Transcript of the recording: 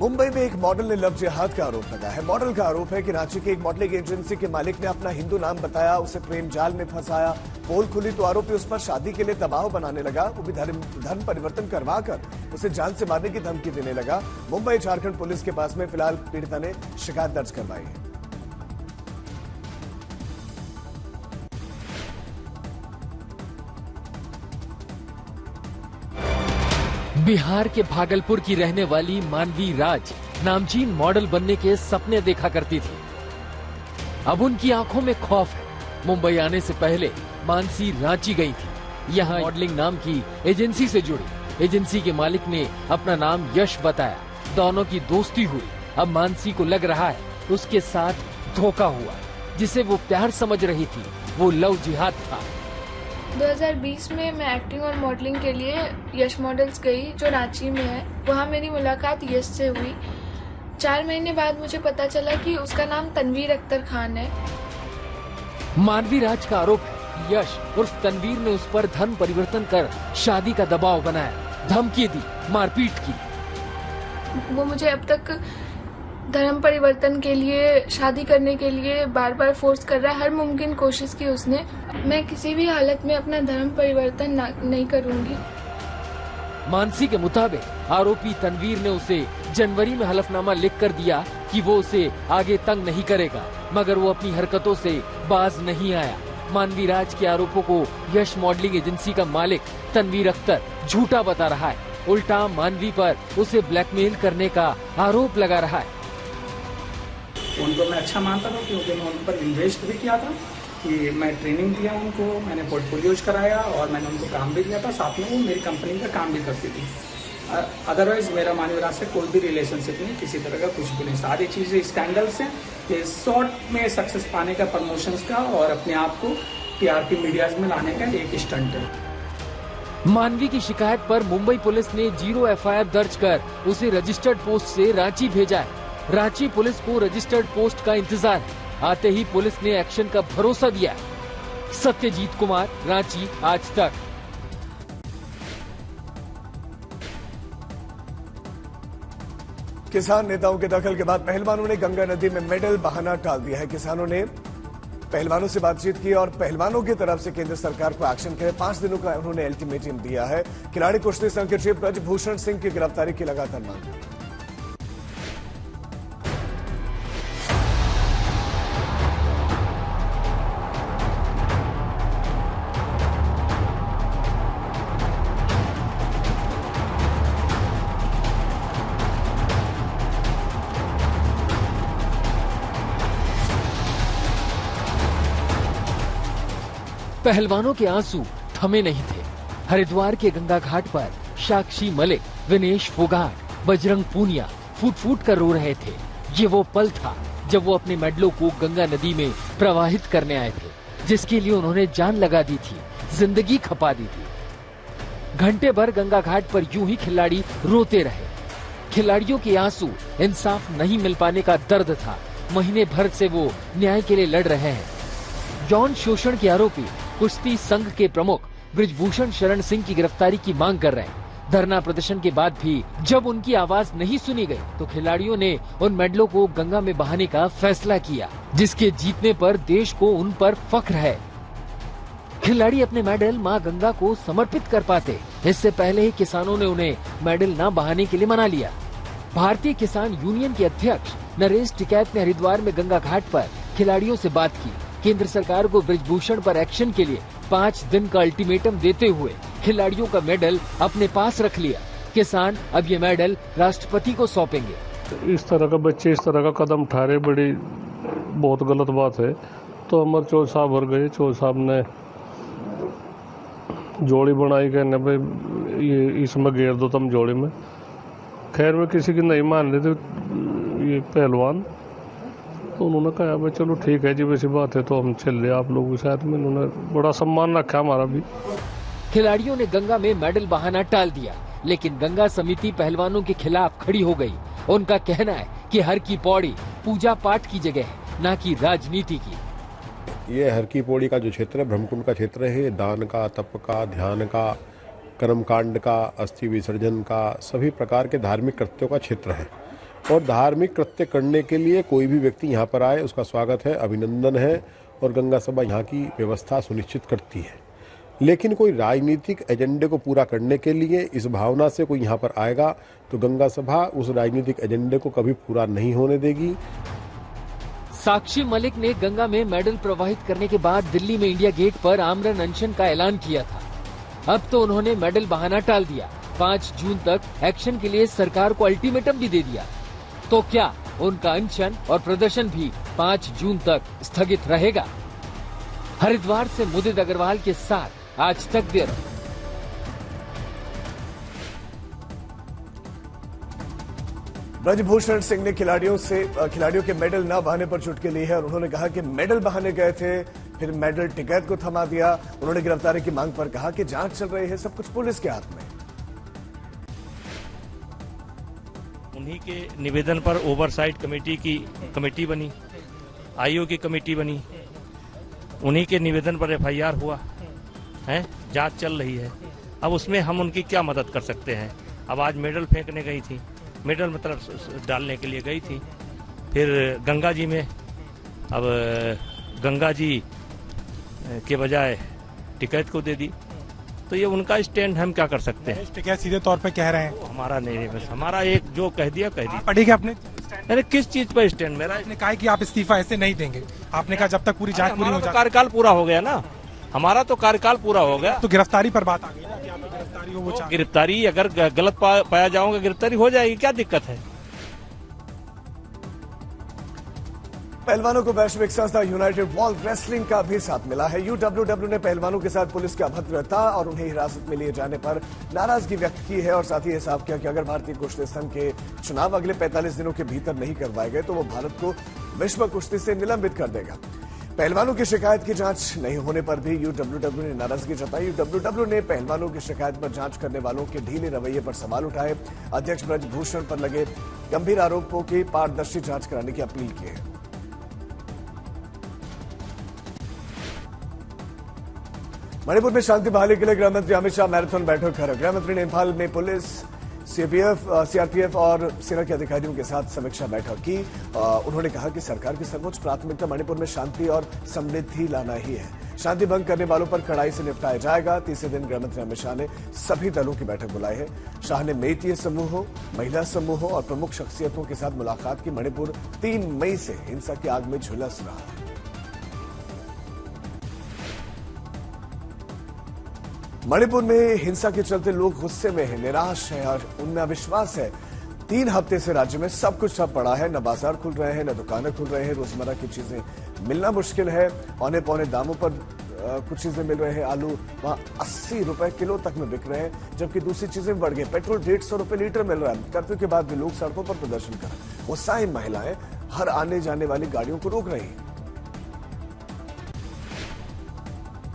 मुंबई में एक मॉडल ने लव जिहाद का आरोप लगाया है। मॉडल का आरोप है कि रांची की एक मॉडलिंग एजेंसी के मालिक ने अपना हिंदू नाम बताया, उसे प्रेम जाल में फंसाया। पोल खुली तो आरोपी उस पर शादी के लिए दबाव बनाने लगा, वो भी धर्म परिवर्तन करवाकर उसे जान से मारने की धमकी देने लगा। मुंबई झारखंड पुलिस के पास में फिलहाल पीड़िता ने शिकायत दर्ज करवाई है। बिहार के भागलपुर की रहने वाली मानवी राज नामचीन मॉडल बनने के सपने देखा करती थी। अब उनकी आंखों में खौफ है। मुंबई आने से पहले मानसी रांची गई थी। यहाँ मॉडलिंग नाम की एजेंसी से जुड़ी। एजेंसी के मालिक ने अपना नाम यश बताया। दोनों की दोस्ती हुई। अब मानसी को लग रहा है उसके साथ धोखा हुआ। जिसे वो प्यार समझ रही थी वो लव जिहाद था। 2020 में मैं एक्टिंग और मॉडलिंग के लिए यश मॉडल्स गई, जो रांची में है। वहाँ मेरी मुलाकात यश से हुई। 4 महीने बाद मुझे पता चला कि उसका नाम तनवीर अख्तर खान है। मानवी राज का आरोप है यश उर्फ तनवीर ने उस पर धर्म परिवर्तन कर शादी का दबाव बनाया, धमकी दी, मारपीट की। वो मुझे अब तक धर्म परिवर्तन के लिए, शादी करने के लिए बार बार फोर्स कर रहा है। हर मुमकिन कोशिश की उसने। मैं किसी भी हालत में अपना धर्म परिवर्तन नहीं करूंगी। मानसी के मुताबिक आरोपी तनवीर ने उसे जनवरी में हलफनामा लिख कर दिया कि वो उसे आगे तंग नहीं करेगा, मगर वो अपनी हरकतों से बाज नहीं आया। मानवी राज के आरोपों को यश मॉडलिंग एजेंसी का मालिक तनवीर अख्तर झूठा बता रहा है। उल्टा मानवी पर उसे ब्लैकमेल करने का आरोप लगा रहा है। उनको मैं अच्छा मानता था क्योंकि मैं उन पर इन्वेस्ट भी किया था, कि मैं ट्रेनिंग दिया उनको, मैंने पोर्टफोलियोज कराया और मैंने उनको काम भी दिया था। साथ में वो मेरी कंपनी का काम भी करती थी। अदरवाइज मेरा मानवी राज से कोई भी रिलेशनशिप नहीं, किसी तरह का कुछ भी नहीं। सारी चीज़ें स्कैंडल्स हैं, ये शॉर्ट में सक्सेस पाने का, प्रमोशंस का और अपने आप को टीआरपी मीडियाज में लाने का एक स्टंट है। मानवी की शिकायत पर मुंबई पुलिस ने 0 एफआईआर दर्ज कर उसे रजिस्टर्ड पोस्ट से रांची भेजा है। रांची पुलिस को रजिस्टर्ड पोस्ट का इंतजार है। आते ही पुलिस ने एक्शन का भरोसा दिया। सत्यजीत कुमार, रांची, आज तक। किसान नेताओं के दखल के बाद पहलवानों ने गंगा नदी में मेडल बहाना टाल दिया है। किसानों ने पहलवानों से बातचीत की और पहलवानों की तरफ से केंद्र सरकार को एक्शन के लिए 5 दिनों का उन्होंने अल्टीमेटम दिया है। खिलाड़ी कुश्ती संघ के चीफ ब्रजभूषण सिंह की गिरफ्तारी की लगातार मांग। पहलवानों के आंसू थमे नहीं थे। हरिद्वार के गंगा घाट पर साक्षी मलिक, विनेश फोगाट, बजरंग पूनिया फूट फूट कर रो रहे थे। ये वो पल था जब वो अपने मेडलों को गंगा नदी में प्रवाहित करने आए थे, जिसके लिए उन्होंने जान लगा दी थी, जिंदगी खपा दी थी। घंटे भर गंगा घाट पर यूं ही खिलाड़ी रोते रहे। खिलाड़ियों के आंसू इंसाफ नहीं मिल पाने का दर्द था। महीने भर से वो न्याय के लिए लड़ रहे हैं। यौन शोषण के आरोपी कुश्ती संघ के प्रमुख ब्रजभूषण शरण सिंह की गिरफ्तारी की मांग कर रहे हैं। धरना प्रदर्शन के बाद भी जब उनकी आवाज नहीं सुनी गई तो खिलाड़ियों ने उन मेडलों को गंगा में बहाने का फैसला किया, जिसके जीतने पर देश को उन पर फख्र है। खिलाड़ी अपने मेडल मां गंगा को समर्पित कर पाते, इससे पहले ही किसानों ने उन्हें मेडल न बहाने के लिए मना लिया। भारतीय किसान यूनियन के अध्यक्ष नरेश टिकैत ने हरिद्वार में गंगा घाट पर खिलाड़ियों से बात की। केंद्र सरकार को ब्रजभूषण पर एक्शन के लिए 5 दिन का अल्टीमेटम देते हुए खिलाड़ियों का मेडल अपने पास रख लिया। किसान अब ये मेडल राष्ट्रपति को सौंपेंगे। इस तरह का बच्चे इस तरह का कदम उठा रहे, बड़ी बहुत गलत बात है। तो अमर चौध साहब भर गए। चौध साहब ने जोड़ी बनाई, कहने भाई ये इसमें घेर दो तुम जोड़ी में। खैर में किसी की नहीं मान रहे थे ये पहलवान, तो उन्होंने कहा भाई चलो ठीक है जी, वैसी बात है तो हम चल रहे आप लोगों के साथ में। उन्होंने बड़ा सम्मान रखा हमारा भी। खिलाड़ियों ने गंगा में मेडल बहाना टाल दिया, लेकिन गंगा समिति पहलवानों के खिलाफ खड़ी हो गई। उनका कहना है कि हर की पौड़ी पूजा पाठ की जगह है, न कि राजनीति की। ये हर की पौड़ी का जो क्षेत्र है, ब्रह्मकुंड का क्षेत्र है, दान का, तप का, ध्यान का, कर्मकांड का, अस्थि विसर्जन का, सभी प्रकार के धार्मिक कृत्यों का क्षेत्र है। और धार्मिक कृत्य करने के लिए कोई भी व्यक्ति यहाँ पर आए उसका स्वागत है, अभिनंदन है और गंगा सभा यहाँ की व्यवस्था सुनिश्चित करती है। लेकिन कोई राजनीतिक एजेंडे को पूरा करने के लिए इस भावना से कोई यहाँ पर आएगा तो गंगा सभा उस राजनीतिक एजेंडे को कभी पूरा नहीं होने देगी। साक्षी मलिक ने गंगा में मेडल प्रवाहित करने के बाद दिल्ली में इंडिया गेट पर आमरण अनशन का ऐलान किया था। अब तो उन्होंने मेडल बहाना टाल दिया। 5 जून तक एक्शन के लिए सरकार को अल्टीमेटम भी दे दिया। तो क्या उनका अनशन और प्रदर्शन भी 5 जून तक स्थगित रहेगा? हरिद्वार से मुदित अग्रवाल के साथ आज तक ब्यूरो। ब्रजभूषण सिंह ने खिलाड़ियों के मेडल न बहाने पर चुटकी ली है और उन्होंने कहा कि मेडल बहाने गए थे, फिर मेडल टिकैत को थमा दिया। उन्होंने गिरफ्तारी की मांग पर कहा कि जांच चल रही है, सब कुछ पुलिस के हाथ में। उन्हीं के निवेदन पर ओवरसाइट कमेटी की कमेटी बनी, आईओ की कमेटी बनी, उन्हीं के निवेदन पर एफआईआर हुआ है, जांच चल रही है। अब उसमें हम उनकी क्या मदद कर सकते हैं? अब आज मेडल फेंकने गई थी, मेडल मतलब डालने के लिए गई थी, फिर गंगा जी में, अब गंगा जी के बजाय टिकैत को दे दी, तो ये उनका स्टैंड, हम क्या कर सकते हैं? टिकैत सीधे तौर पे कह रहे हैं हमारा नहीं, बस हमारा एक जो कह दिया पड़ेगा अपने। अरे किस चीज पर स्टैंड मेरा? आपने कहा कि आप इस्तीफा ऐसे नहीं देंगे, आपने कहा जब तक पूरी जांच पूरी हो जाए। कार्यकाल पूरा हो गया ना, हमारा तो कार्यकाल पूरा हो गया। तो गिरफ्तारी पर बात आ गई ना कि आप गिरफ्तारी हो, वो गिरफ्तारी अगर गलत पाया जाऊंगा, गिरफ्तारी हो जाएगी, क्या दिक्कत है? पहलवानों को वैश्विक संस्था यूनाइटेड वर्ल्ड रेसलिंग का भी साथ मिला है। यूडब्ल्यूडब्ल्यू ने पहलवानों के साथ पुलिस की अभद्रता और उन्हें हिरासत में लिए जाने पर नाराजगी व्यक्त की है और साथ ही साफ किया कि अगर भारतीय कुश्ती संघ के चुनाव अगले 45 दिनों के भीतर नहीं करवाए गए तो वो भारत को विश्व कुश्ती से निलंबित कर देगा। पहलवानों की शिकायत की जांच नहीं होने पर भी यूडब्ल्यूडब्ल्यू ने नाराजगी जताई। यूडब्ल्यूडब्ल्यू ने पहलवानों की शिकायत पर जांच करने वालों के ढीले रवैये पर सवाल उठाए। अध्यक्ष ब्रजभूषण पर लगे गंभीर आरोपों की पारदर्शी जांच कराने की अपील की है। मणिपुर में शांति बहाली के लिए गृहमंत्री अमित शाह मैराथन बैठक कर गृहमंत्री ने इम्फाल में पुलिस, सीआरपीएफ और सेना के अधिकारियों के साथ समीक्षा बैठक की। उन्होंने कहा कि सरकार की सर्वोच्च प्राथमिकता मणिपुर में शांति और समृद्धि लाना ही है। शांति भंग करने वालों पर कड़ाई से निपटाया जाएगा। तीसरे दिन गृहमंत्री अमित शाह ने सभी दलों की बैठक बुलाई है। शाह ने मेईतिए समूहों, महिला समूहों और प्रमुख शख्सियतों के साथ मुलाकात की। मणिपुर 3 मई से हिंसा की आग में झुलस रहा है। मणिपुर में हिंसा के चलते लोग गुस्से में हैं, निराश हैं और उनमें अविश्वास है। 3 हफ्ते से राज्य में सब कुछ ठप पड़ा है, न बाजार खुल रहे हैं, न दुकानें खुल रहे हैं, रोजमर्रा की चीजें मिलना मुश्किल है। औने पौने दामों पर कुछ चीजें मिल रहे हैं। आलू वहां 80 रुपए किलो तक में बिक रहे हैं, जबकि दूसरी चीजें बढ़ गई। पेट्रोल 150 रुपए लीटर मिल रहा है। कर्फ्यू के बाद भी लोग सड़कों पर प्रदर्शन कर रहे हैं। गुस्साई महिलाएं हर आने जाने वाली गाड़ियों को रोक रही हैं।